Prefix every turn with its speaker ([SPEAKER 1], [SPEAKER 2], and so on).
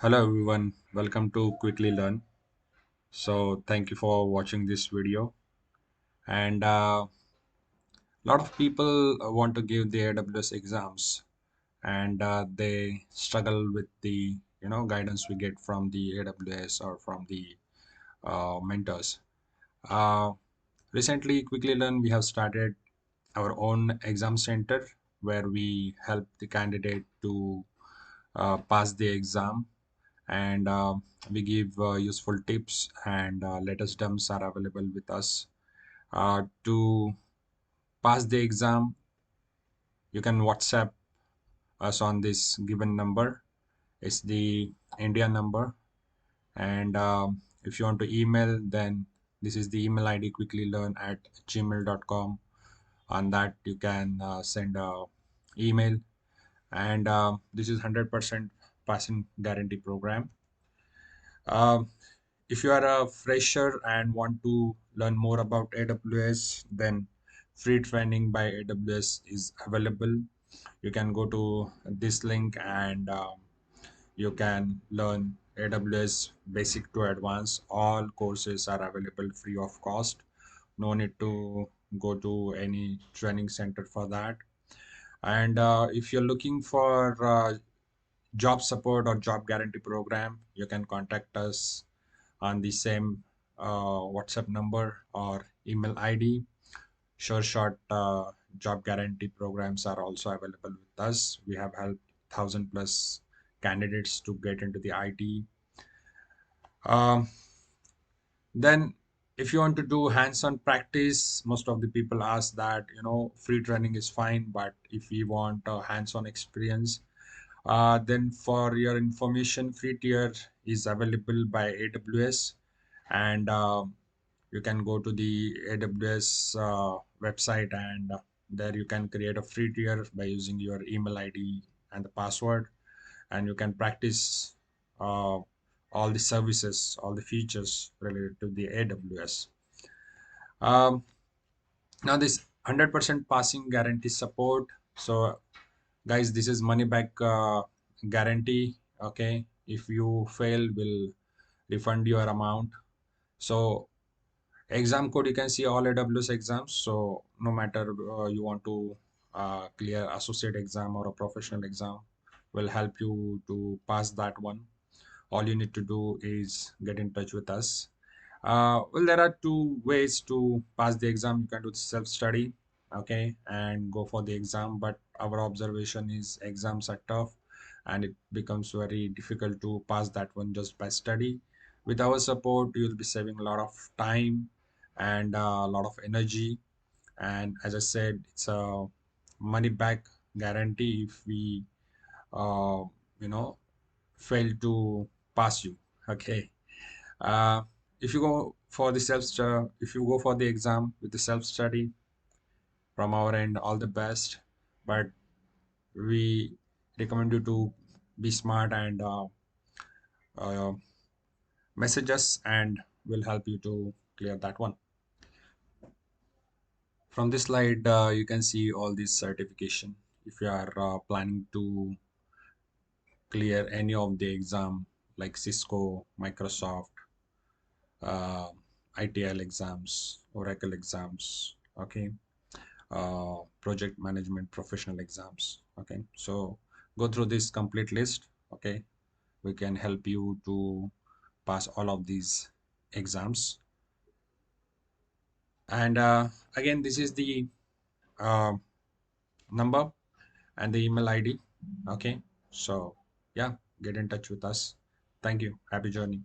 [SPEAKER 1] Hello everyone, welcome to Quickly Learn. So thank you for watching this video. And a lot of people want to give the AWS exams, and they struggle with the guidance we get from the AWS or from the mentors. Uh, Recently, Quickly Learn, we have started our own exam center where we help the candidate to pass the exam, and we give useful tips, and latest dumps are available with us. To pass the exam, you can WhatsApp us on this given number. It's the India number. And if you want to email, then this is the email ID quicklylearn@gmail.com. On that, you can send a email. And this is 100% passing guarantee program. Um, if you are a fresher and want to learn more about AWS, then free training by AWS is available. You can go to this link, and you can learn AWS basic to advanced. All courses are available free of cost. No need to go to any training center for that. And if you're looking for job support or job guarantee program, you can contact us on the same WhatsApp number or email ID. Sure shot job guarantee programs are also available with us. We have helped 1,000+ candidates to get into the IT. Um, then, if you want to do hands-on practice, most of the people ask that free training is fine, but if we want a hands-on experience, then for your information, free tier is available by AWS, and you can go to the AWS website, and there you can create a free tier by using your email ID and the password, and you can practice uh, all the services, all the features related to the AWS. Um, Now this 100% passing guarantee support. So guys, this is money back guarantee. Okay, if you fail, we'll refund your amount. So exam code, you can see all AWS exams. So no matter you want to clear associate exam or a professional exam, will help you to pass that one. All you need to do is get in touch with us. Well, there are two ways to pass the exam. You can do self-study, okay, and go for the exam. But our observation is exams are tough, and it becomes very difficult to pass that one just by study. With our support, you'll be saving a lot of time and a lot of energy. And as I said, it's a money back guarantee if we, uh, you know, fail to pass you. Okay. Uh, if you go for the if you go for the exam with the self study, from our end, all the best. But we recommend you to be smart and uh, message us, and we'll help you to clear that one. From this slide, you can see all these certification. If you are planning to clear any of the exam like Cisco, Microsoft, uh, ITIL exams, Oracle exams, okay, project management professional exams, okay. So go through this complete list, okay. We can help you to pass all of these exams. And again, this is the uh, number and the email ID, okay. So yeah, get in touch with us. Thank you. Happy journey.